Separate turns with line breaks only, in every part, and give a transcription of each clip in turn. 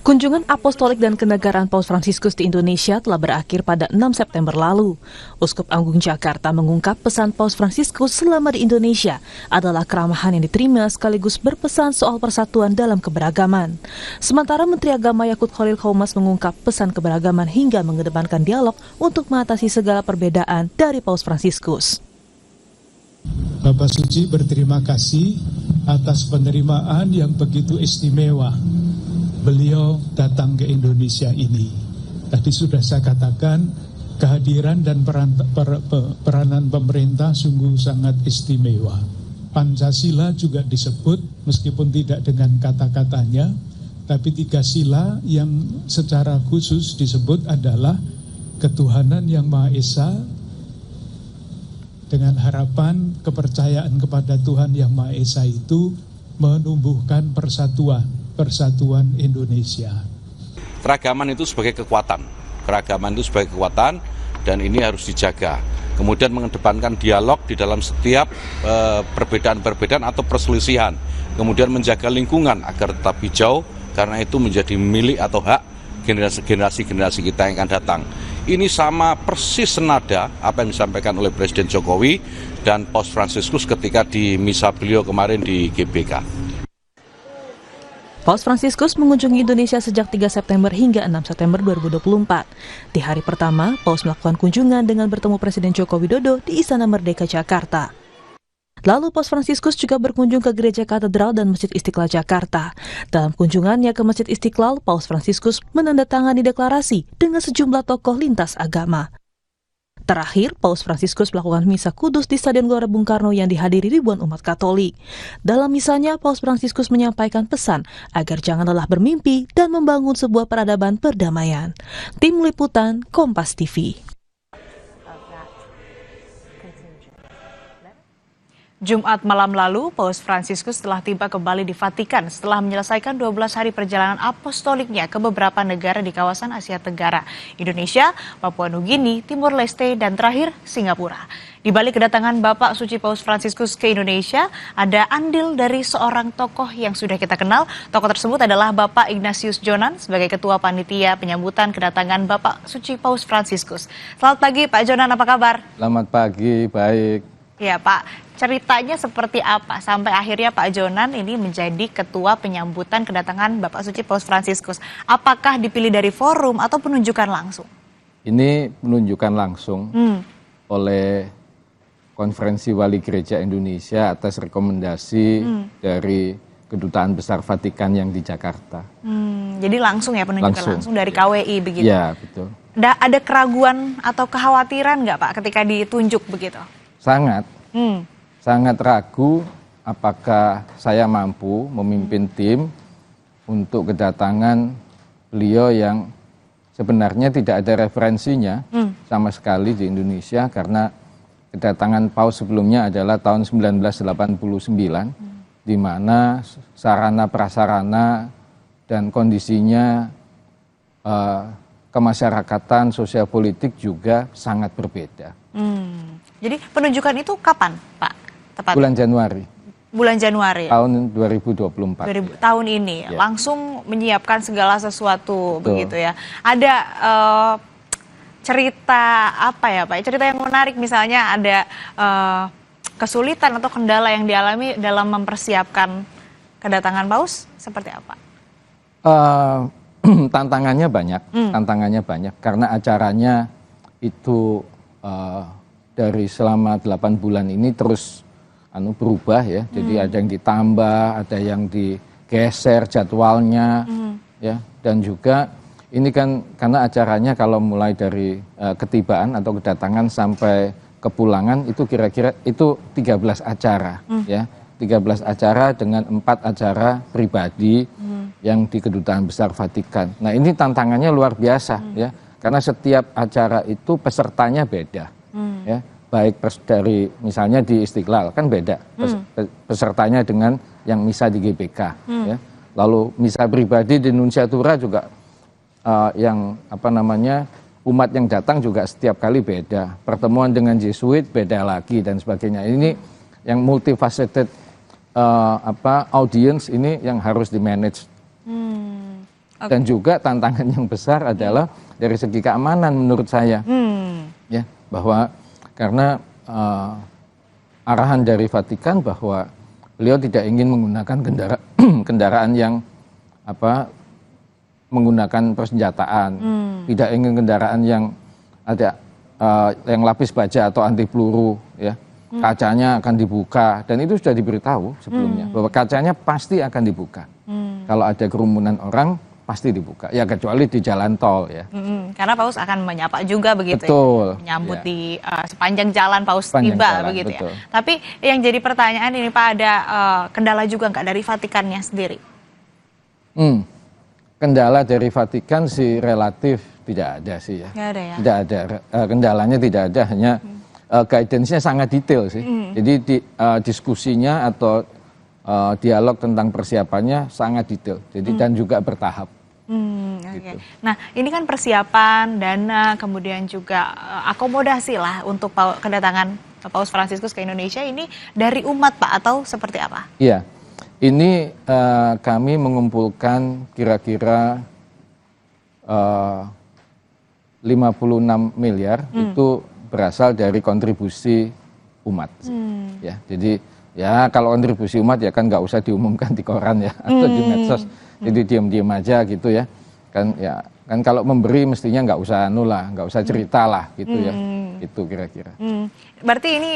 Kunjungan apostolik dan kenegaraan Paus Fransiskus di Indonesia telah berakhir pada 6 September lalu. Uskup Agung Jakarta mengungkap pesan Paus Fransiskus selama di Indonesia adalah keramahan yang diterima sekaligus berpesan soal persatuan dalam keberagaman. Sementara Menteri Agama Yakut Khalil Qomas mengungkap pesan keberagaman hingga mengedepankan dialog untuk mengatasi segala perbedaan dari Paus Fransiskus.
Bapak Suci berterima kasih atas penerimaan yang begitu istimewa. Beliau datang ke Indonesia ini. Tadi sudah saya katakan, kehadiran dan peranan pemerintah sungguh sangat istimewa. Pancasila juga disebut, meskipun tidak dengan kata-katanya, tapi 3 sila yang secara khusus disebut adalah ketuhanan yang Maha Esa, dengan harapan kepercayaan kepada Tuhan yang Maha Esa itu menumbuhkan persatuan Indonesia.
Keragaman itu sebagai kekuatan, dan ini harus dijaga. Kemudian mengedepankan dialog di dalam setiap perbedaan-perbedaan atau perselisihan. Kemudian menjaga lingkungan agar tetap hijau, karena itu menjadi milik atau hak generasi-generasi kita yang akan datang. Ini sama persis senada apa yang disampaikan oleh Presiden Jokowi dan Paus Fransiskus ketika di misa beliau kemarin di GBK.
Paus Fransiskus mengunjungi Indonesia sejak 3 September hingga 6 September 2024. Di hari pertama, Paus melakukan kunjungan dengan bertemu Presiden Joko Widodo di Istana Merdeka, Jakarta. Lalu Paus Fransiskus juga berkunjung ke Gereja Katedral dan Masjid Istiqlal Jakarta. Dalam kunjungannya ke Masjid Istiqlal, Paus Fransiskus menandatangani deklarasi dengan sejumlah tokoh lintas agama. Terakhir, Paus Fransiskus melakukan misa kudus di Stadion Gelora Bung Karno yang dihadiri ribuan umat Katolik. Dalam misanya, Paus Fransiskus menyampaikan pesan agar jangan lelah bermimpi dan membangun sebuah peradaban perdamaian. Tim Liputan Kompas TV.
Jumat malam lalu, Paus Fransiskus telah tiba kembali di Vatikan setelah menyelesaikan 12 hari perjalanan apostoliknya ke beberapa negara di kawasan Asia Tenggara, Indonesia, Papua Nugini, Timor Leste, dan terakhir Singapura. Di balik kedatangan Bapak Suci Paus Fransiskus ke Indonesia, ada andil dari seorang tokoh yang sudah kita kenal. Tokoh tersebut adalah Bapak Ignatius Jonan sebagai Ketua Panitia penyambutan kedatangan Bapak Suci Paus Fransiskus. Selamat pagi Pak Jonan, apa kabar?
Selamat pagi, baik.
Ya Pak, ceritanya seperti apa sampai akhirnya Pak Jonan ini menjadi ketua penyambutan kedatangan Bapak Suci Paus Fransiskus? Apakah dipilih dari forum atau penunjukan langsung?
Ini penunjukan langsung oleh Konferensi Wali Gereja Indonesia atas rekomendasi dari Kedutaan Besar Vatikan yang di Jakarta.
Jadi langsung ya penunjukan langsung dari KWI begitu?
Ya, betul.
Ada keraguan atau kekhawatiran nggak Pak ketika ditunjuk begitu?
Sangat ragu apakah saya mampu memimpin tim untuk kedatangan beliau yang sebenarnya tidak ada referensinya sama sekali di Indonesia, karena kedatangan Paus sebelumnya adalah tahun 1989, di mana sarana prasarana dan kondisinya kemasyarakatan sosial politik juga sangat berbeda.
Jadi penunjukan itu kapan, Pak? Tepat.
Bulan Januari.
Bulan Januari.
Tahun 2024.
Tahun ini ya. Langsung menyiapkan segala sesuatu. Betul. Begitu ya. Ada cerita apa ya, Pak? Cerita yang menarik, misalnya ada kesulitan atau kendala yang dialami dalam mempersiapkan kedatangan Paus, seperti apa?
Tantangannya banyak, karena acaranya itu dari selama 8 bulan ini terus berubah ya. Jadi ada yang ditambah, ada yang digeser jadwalnya, ya. Dan juga ini kan karena acaranya kalau mulai dari ketibaan atau kedatangan sampai kepulangan itu kira-kira itu 13 acara, ya. 13 acara dengan 4 acara pribadi yang di Kedutaan Besar Vatikan. Nah, ini tantangannya luar biasa, ya. Karena setiap acara itu pesertanya beda, ya, baik dari misalnya di Istiqlal kan beda pesertanya dengan yang misa di GBK, ya. Lalu misa pribadi di Nunciatura juga yang umat yang datang juga setiap kali beda. Pertemuan dengan Jesuit beda lagi dan sebagainya. Ini yang multifaceted audience ini yang harus di manage. Dan juga tantangan yang besar adalah dari segi keamanan menurut saya, ya, bahwa karena arahan dari Vatikan bahwa beliau tidak ingin menggunakan kendaraan yang menggunakan persenjataan, tidak ingin kendaraan yang ada yang lapis baja atau anti peluru, ya, kacanya akan dibuka, dan itu sudah diberitahu sebelumnya bahwa kacanya pasti akan dibuka. Kalau ada kerumunan orang pasti dibuka, ya kecuali di jalan tol, ya.
Karena Paus akan menyapa juga begitu.
Betul.
Ya, menyambut
Ya.
di sepanjang jalan Paus
Sepanjang
tiba
jalan,
begitu
betul.
ya. Tapi yang jadi pertanyaan ini Pak, ada kendala juga nggak dari Vatikannya sendiri?
Kendala dari Vatikan sih relatif tidak ada sih, ya.
Nggak ada ya?
Tidak ada, kendalanya tidak ada, hanya guidance-nya sangat detail sih. Jadi diskusinya atau dialog tentang persiapannya sangat detail. Jadi dan juga bertahap.
Oke. Nah, ini kan persiapan, dana, kemudian juga akomodasi lah untuk kedatangan Paus Fransiskus ke Indonesia ini dari umat Pak, atau seperti apa?
Iya, ini kami mengumpulkan kira-kira 56 miliar itu berasal dari kontribusi umat. Ya, jadi ya kalau kontribusi umat ya kan nggak usah diumumkan di koran ya atau di medsos. Jadi diam-diam aja gitu ya. Kan kalau memberi mestinya nggak usah nggak usah cerita lah gitu ya. Itu kira-kira.
Berarti ini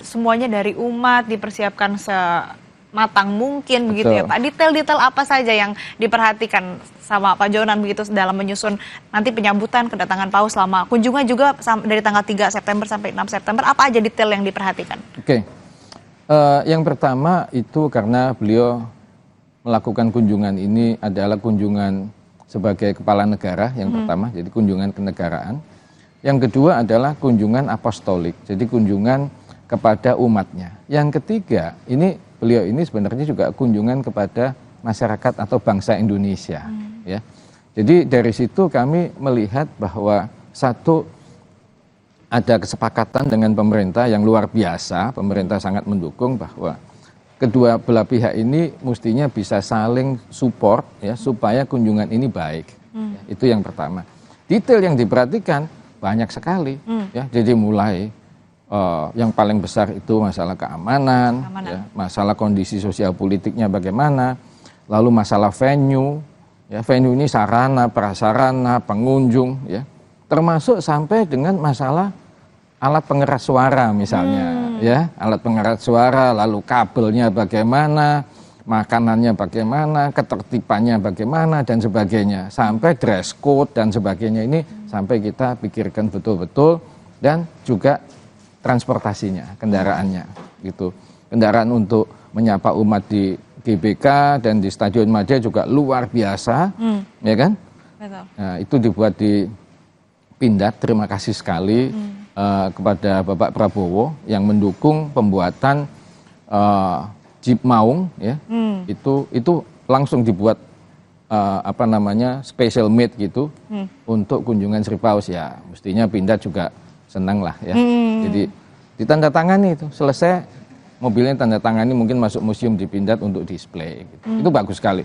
semuanya dari umat, dipersiapkan sematang mungkin begitu ya Pak. Detail-detail apa saja yang diperhatikan sama Pak Jonan begitu dalam menyusun nanti penyambutan kedatangan Paus selama kunjungan juga dari tanggal 3 September sampai 6 September, apa aja detail yang diperhatikan?
Oke. Yang pertama itu karena beliau melakukan kunjungan ini adalah kunjungan sebagai kepala negara yang pertama, jadi kunjungan kenegaraan. Yang kedua adalah kunjungan apostolik, jadi kunjungan kepada umatnya. Yang ketiga, beliau ini sebenarnya juga kunjungan kepada masyarakat atau bangsa Indonesia. Ya. Jadi dari situ kami melihat bahwa satu, ada kesepakatan dengan pemerintah yang luar biasa, pemerintah sangat mendukung bahwa kedua belah pihak ini mestinya bisa saling support ya supaya kunjungan ini baik. Ya, itu yang pertama. Detail yang diperhatikan banyak sekali ya. Jadi mulai yang paling besar itu masalah keamanan. Ya, masalah kondisi sosial politiknya bagaimana, lalu masalah venue. Ya, venue ini sarana, prasarana, pengunjung ya. Termasuk sampai dengan masalah alat pengeras suara misalnya, ya, alat pengeras suara, lalu kabelnya bagaimana, makanannya bagaimana, ketertibannya bagaimana, dan sebagainya, sampai dress code dan sebagainya ini sampai kita pikirkan betul-betul, dan juga transportasinya, kendaraannya, gitu. Kendaraan untuk menyapa umat di GBK dan di Stadion Madia juga luar biasa, ya kan?
Betul.
Nah, itu dibuat di Pindad, terima kasih sekali kepada Bapak Prabowo yang mendukung pembuatan Jeep Maung ya. Itu langsung dibuat special made gitu untuk kunjungan Sri Paus ya. Mestinya Pindad juga senang lah ya. Jadi ditandatangani itu, selesai mobilnya tanda tangani, mungkin masuk museum di Pindad untuk display gitu. Itu bagus sekali.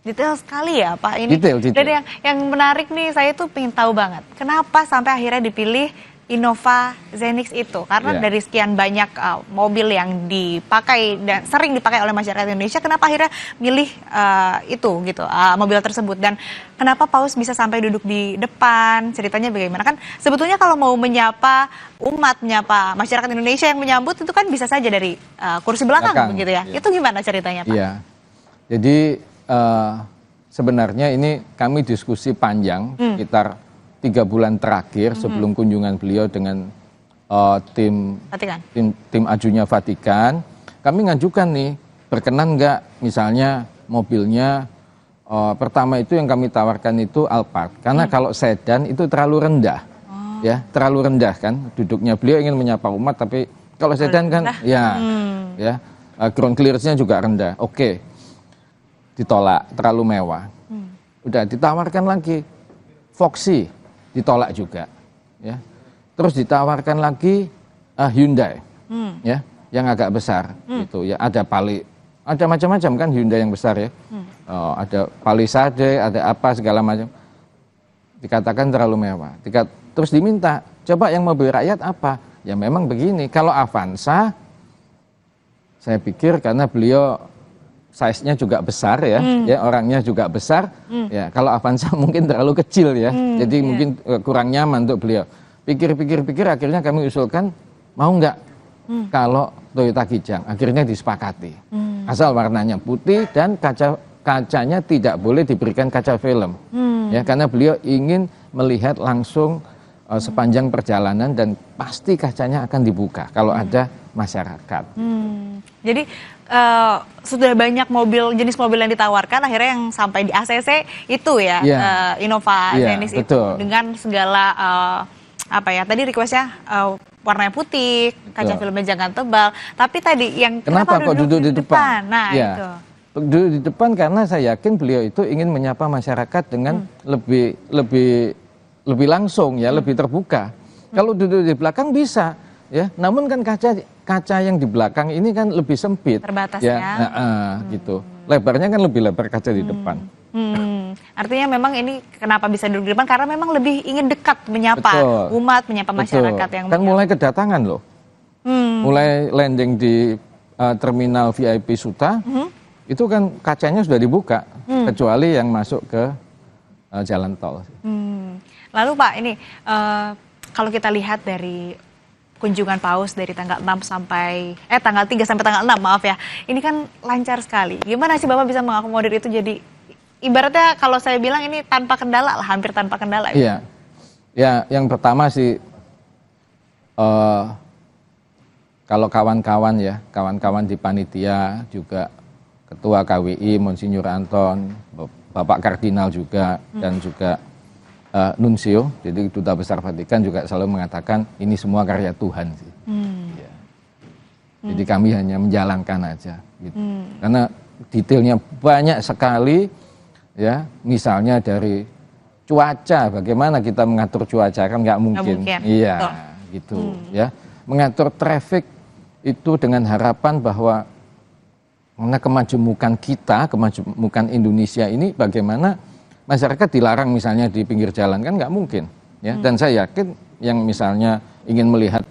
Detail sekali ya Pak ini.
Detail.
Dan yang menarik nih, saya tuh pengen tahu banget, kenapa sampai akhirnya dipilih Innova Zenix itu? Karena dari sekian banyak mobil yang dipakai dan sering dipakai oleh masyarakat Indonesia, kenapa akhirnya milih itu gitu, mobil tersebut? Dan kenapa Paus bisa sampai duduk di depan? Ceritanya bagaimana? Kan sebetulnya kalau mau menyapa umat, menyapa masyarakat Indonesia yang menyambut itu kan bisa saja dari kursi belakang begitu ya. Itu gimana ceritanya Pak?
Iya. Jadi sebenarnya ini kami diskusi panjang sekitar 3 bulan terakhir sebelum kunjungan beliau dengan tim ajunya Vatikan. Kami ngajukan nih, berkenan nggak misalnya mobilnya pertama itu yang kami tawarkan itu Alphard, karena kalau sedan itu terlalu rendah, ya terlalu rendah kan duduknya. Beliau ingin menyapa umat, tapi kalau sedan kan ya ground clearance-nya juga rendah. Oke. Ditolak, terlalu mewah. Udah ditawarkan lagi Foxy, ditolak juga ya. Terus ditawarkan lagi Hyundai ya, yang agak besar gitu ya, ada Pali, ada macam-macam kan Hyundai yang besar ya. ada palisade, ada apa segala macam. Dikatakan terlalu mewah. Terus diminta, coba yang mau beli rakyat apa? Ya memang begini, kalau Avanza, saya pikir karena beliau size-nya juga besar ya, orangnya juga besar, ya kalau Avanza mungkin terlalu kecil ya, jadi mungkin kurang nyaman untuk beliau. Pikir-pikir akhirnya kami usulkan, mau nggak kalau Toyota Kijang, akhirnya disepakati. Asal warnanya putih dan kacanya tidak boleh diberikan kaca film, ya karena beliau ingin melihat langsung sepanjang perjalanan dan pasti kacanya akan dibuka kalau ada masyarakat.
Jadi sudah banyak jenis mobil yang ditawarkan, akhirnya yang sampai di ACC itu ya, Innova Zenith itu dengan segala tadi requestnya warnanya putih, kaca filmnya jangan tebal. Tapi tadi yang
kenapa kok duduk di depan?
Nah itu.
Duduk di depan karena saya yakin beliau itu ingin menyapa masyarakat dengan lebih langsung ya, lebih terbuka. Kalau duduk di belakang bisa ya, namun kan kaca yang di belakang ini kan lebih sempit.
Terbatas
ya. Gitu. Lebarnya kan lebih lebar kaca di depan.
Artinya memang ini kenapa bisa duduk di depan karena memang lebih ingin dekat menyapa umat, menyapa masyarakat yang
kan mulai kedatangan loh. Mulai landing di terminal VIP Suta, itu kan kacanya sudah dibuka, kecuali yang masuk ke jalan tol.
Lalu Pak, ini kalau kita lihat dari kunjungan Paus dari tanggal 3 sampai tanggal 6, maaf ya. Ini kan lancar sekali. Gimana sih Bapak bisa mengakomodir itu jadi ibaratnya kalau saya bilang ini tanpa kendala lah, hampir tanpa kendala.
Iya. Ya, yang pertama sih kalau kawan-kawan di panitia juga Ketua KWI Monsinyur Anton, Bapak Kardinal juga dan juga Nuncio, jadi Duta Besar Vatikan juga selalu mengatakan ini semua karya Tuhan sih. Ya. Jadi kami hanya menjalankan aja. Gitu. Karena detailnya banyak sekali, ya. Misalnya dari cuaca, bagaimana kita mengatur cuaca kan nggak mungkin. Iya, gitu. Ya. Mengatur traffic itu dengan harapan bahwa karena kemajemukan kita, kemajemukan Indonesia ini bagaimana masyarakat dilarang misalnya di pinggir jalan kan nggak mungkin ya. Dan saya yakin yang misalnya ingin melihat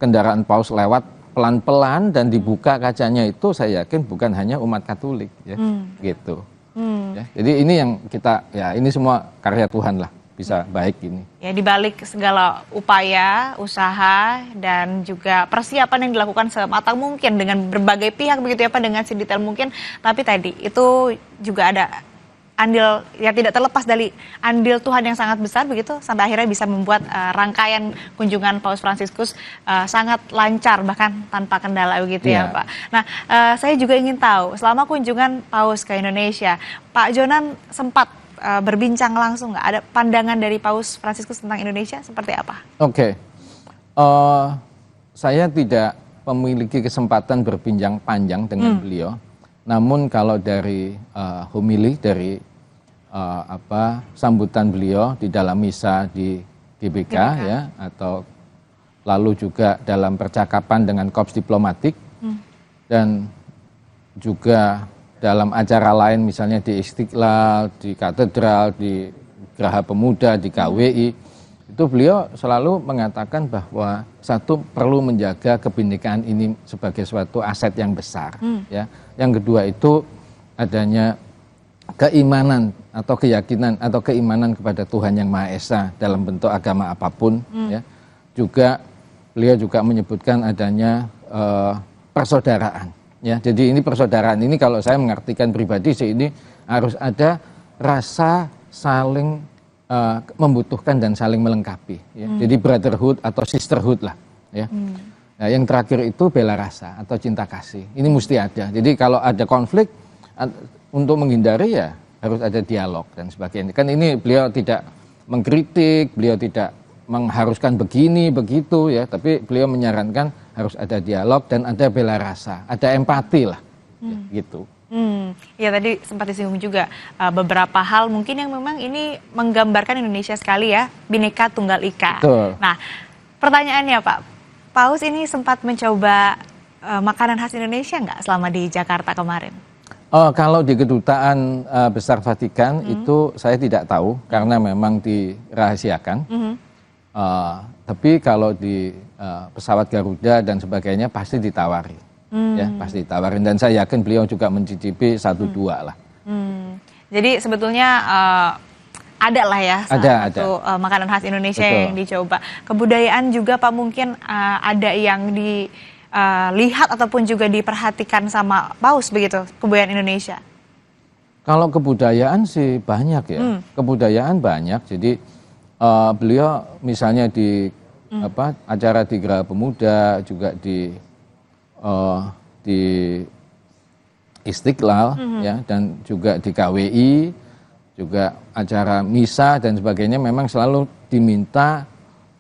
kendaraan Paus lewat pelan-pelan dan dibuka kacanya itu saya yakin bukan hanya umat Katolik ya, gitu. Ya, jadi ini yang kita ini semua karya Tuhan lah bisa baik ini.
Ya dibalik segala upaya, usaha dan juga persiapan yang dilakukan sematang mungkin dengan berbagai pihak begitu ya Pak, dengan sedetail mungkin, tapi tadi itu juga ada andil yang tidak terlepas dari andil Tuhan yang sangat besar begitu sampai akhirnya bisa membuat rangkaian kunjungan Paus Fransiskus sangat lancar bahkan tanpa kendala begitu ya Pak. Nah saya juga ingin tahu selama kunjungan Paus ke Indonesia, Pak Jonan sempat berbincang langsung nggak? Ada pandangan dari Paus Fransiskus tentang Indonesia seperti apa?
Oke. Saya tidak memiliki kesempatan berbincang panjang dengan beliau. Namun kalau dari homili dari sambutan beliau di dalam misa di GBK ya, atau lalu juga dalam percakapan dengan korps diplomatik dan juga dalam acara lain misalnya di Istiqlal, di Katedral, di Geraha Pemuda, di KWI, itu beliau selalu mengatakan bahwa satu perlu menjaga kebinekaan ini sebagai suatu aset yang besar. Ya. Yang kedua itu adanya keimanan atau keyakinan atau keimanan kepada Tuhan Yang Maha Esa dalam bentuk agama apapun. Ya. Juga beliau juga menyebutkan adanya persaudaraan. Ya, jadi ini persaudaraan ini kalau saya mengartikan pribadi sih ini harus ada rasa saling membutuhkan dan saling melengkapi. Ya. Jadi brotherhood atau sisterhood lah. Ya. Nah, yang terakhir itu bela rasa atau cinta kasih. Ini mesti ada. Jadi kalau ada konflik untuk menghindari ya harus ada dialog dan sebagainya. Kan ini beliau tidak mengkritik, beliau tidak mengharuskan begini begitu ya, tapi beliau menyarankan harus ada dialog dan ada bela rasa, ada empati lah, ya, gitu.
Ya tadi sempat disinggung juga beberapa hal mungkin yang memang ini menggambarkan Indonesia sekali ya, Bhinneka Tunggal Ika.
Betul.
Nah pertanyaannya Pak, Paus ini sempat mencoba makanan khas Indonesia nggak selama di Jakarta kemarin?
Oh, kalau di Kedutaan Besar Vatikan itu saya tidak tahu karena memang dirahasiakan. Tapi kalau di pesawat Garuda dan sebagainya pasti ditawari, ya pasti ditawarin. Dan saya yakin beliau juga mencicipi 1-2 lah.
Jadi sebetulnya ada lah ya satu makanan khas Indonesia yang dicoba. Kebudayaan juga Pak mungkin ada yang dilihat ataupun juga diperhatikan sama Paus begitu, kebudayaan Indonesia.
Kalau kebudayaan sih banyak ya, kebudayaan banyak. Jadi beliau misalnya di acara di Geraha Pemuda, juga di Istiqlal ya, dan juga di KWI, juga acara misa dan sebagainya, memang selalu diminta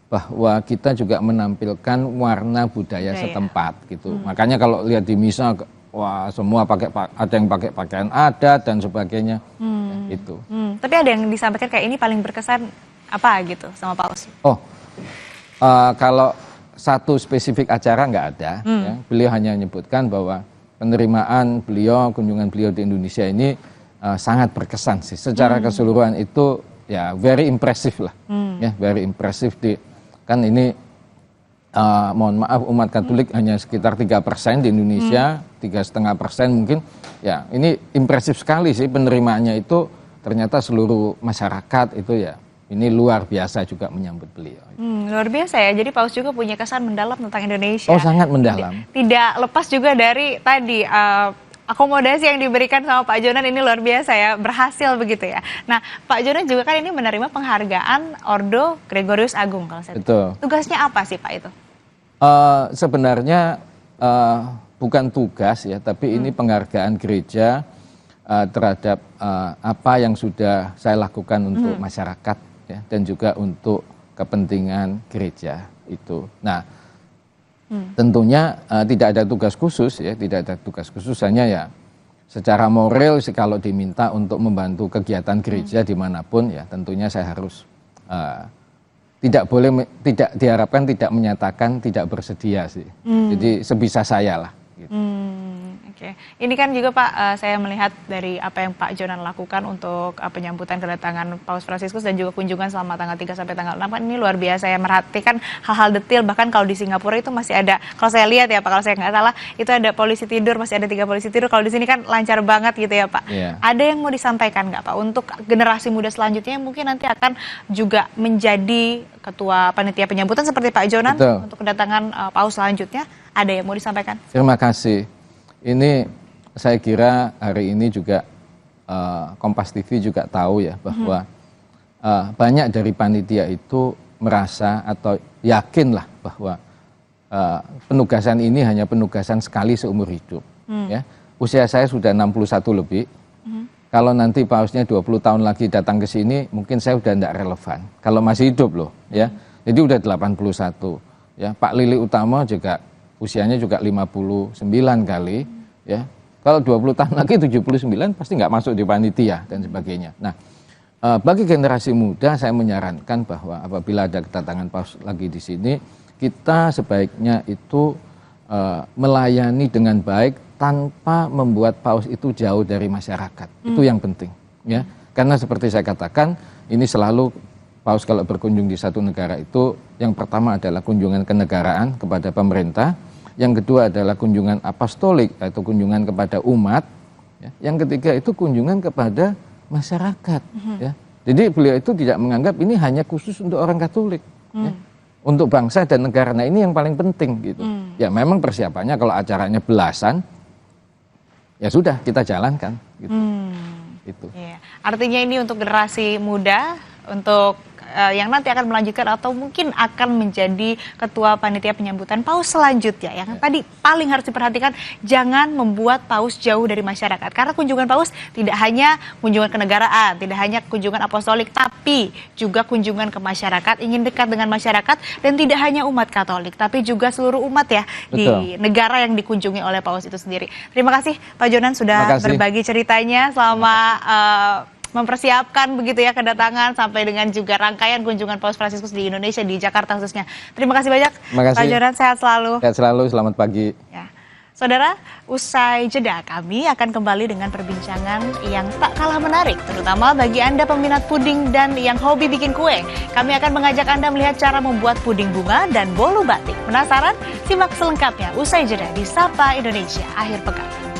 bahwa kita juga menampilkan warna budaya setempat gitu. Makanya kalau lihat di misa, wah semua ada yang pakai pakaian adat dan sebagainya. Ya, itu.
Tapi ada yang disampaikan kayak ini paling berkesan apa gitu sama Paus?
Oh, kalau satu spesifik acara nggak ada. Ya. Beliau hanya menyebutkan bahwa penerimaan beliau, kunjungan beliau di Indonesia ini sangat berkesan sih. Secara keseluruhan itu ya very impressive lah. Ya, very impressive. Kan ini mohon maaf, umat Katolik hanya sekitar 3% di Indonesia, 3,5% mungkin. Ya, ini impresif sekali sih penerimaannya itu. Ternyata seluruh masyarakat itu ya ini luar biasa juga menyambut beliau.
Luar biasa ya, jadi Paus juga punya kesan mendalam tentang Indonesia.
Oh, sangat mendalam.
Tidak lepas juga dari tadi akomodasi yang diberikan sama Pak Jonan ini luar biasa ya, berhasil begitu ya. Nah, Pak Jonan juga kan ini menerima penghargaan Ordo Gregorius Agung kalau saya.
Betul.
Tugasnya apa sih Pak itu?
Sebenarnya bukan tugas ya, tapi ini penghargaan gereja terhadap apa yang sudah saya lakukan untuk masyarakat ya, dan juga untuk kepentingan gereja itu. Nah, tentunya tidak ada tugas khusus ya, tidak ada tugas khusus, hanya ya secara moral sih kalau diminta untuk membantu kegiatan gereja dimanapun ya tentunya saya harus tidak diharapkan tidak menyatakan tidak bersedia sih. Jadi sebisa saya lah. Gitu.
Oke. Ini kan juga Pak, saya melihat dari apa yang Pak Jonan lakukan untuk penyambutan kedatangan Paus Fransiskus dan juga kunjungan selama tanggal 3 sampai tanggal 6 kan ini luar biasa ya, merhatikan hal-hal detail. Bahkan kalau di Singapura itu masih ada, kalau saya lihat ya Pak, kalau saya nggak salah itu ada polisi tidur, masih ada 3 polisi tidur. Kalau di sini kan lancar banget gitu ya Pak.
Yeah.
Ada yang mau disampaikan nggak Pak untuk generasi muda selanjutnya yang mungkin nanti akan juga menjadi ketua panitia penyambutan seperti Pak Jonan? Betul. Untuk kedatangan Paus selanjutnya, ada yang mau disampaikan?
Terima kasih. Ini saya kira hari ini juga Kompas TV juga tahu ya bahwa banyak dari panitia itu merasa atau yakinlah bahwa penugasan ini hanya penugasan sekali seumur hidup. Ya. Usia saya sudah 61 lebih. Kalau nanti pausnya 20 tahun lagi datang ke sini, mungkin saya udah tidak relevan. Kalau masih hidup loh, ya. Jadi udah 81. Ya, Pak Lili Utama juga usianya juga 59 kali, ya. Kalau 20 tahun lagi 79 pasti nggak masuk di panitia dan sebagainya. Nah, bagi generasi muda saya menyarankan bahwa apabila ada kedatangan paus lagi di sini, kita sebaiknya itu melayani dengan baik tanpa membuat paus itu jauh dari masyarakat. Itu yang penting, ya. Karena seperti saya katakan, ini selalu paus kalau berkunjung di satu negara itu, yang pertama adalah kunjungan kenegaraan kepada pemerintah. Yang kedua adalah kunjungan apostolik atau kunjungan kepada umat, ya. Yang ketiga itu kunjungan kepada masyarakat, ya. Jadi beliau itu tidak menganggap ini hanya khusus untuk orang Katolik, ya. Untuk bangsa dan negara. Nah, ini yang paling penting gitu. Ya memang persiapannya kalau acaranya belasan, ya sudah kita jalankan gitu. Itu.
Iya. Artinya ini untuk generasi muda, untuk yang nanti akan melanjutkan atau mungkin akan menjadi ketua panitia penyambutan paus selanjutnya. Yang tadi paling harus diperhatikan, jangan membuat paus jauh dari masyarakat. Karena kunjungan paus tidak hanya kunjungan kenegaraan, tidak hanya kunjungan apostolik, tapi juga kunjungan ke masyarakat, ingin dekat dengan masyarakat, dan tidak hanya umat Katolik, tapi juga seluruh umat ya. Betul. Di negara yang dikunjungi oleh paus itu sendiri. Terima kasih Pak Jonan sudah berbagi ceritanya selama mempersiapkan begitu ya kedatangan sampai dengan juga rangkaian kunjungan Paus Fransiskus di Indonesia, di Jakarta khususnya. Terima kasih banyak Pak Jonan, sehat selalu.
Sehat selalu, selamat pagi.
Ya. Saudara, usai jeda kami akan kembali dengan perbincangan yang tak kalah menarik, terutama bagi Anda peminat puding dan yang hobi bikin kue. Kami akan mengajak Anda melihat cara membuat puding bunga dan bolu batik. Penasaran? Simak selengkapnya usai jeda di Sapa Indonesia Akhir Pekan.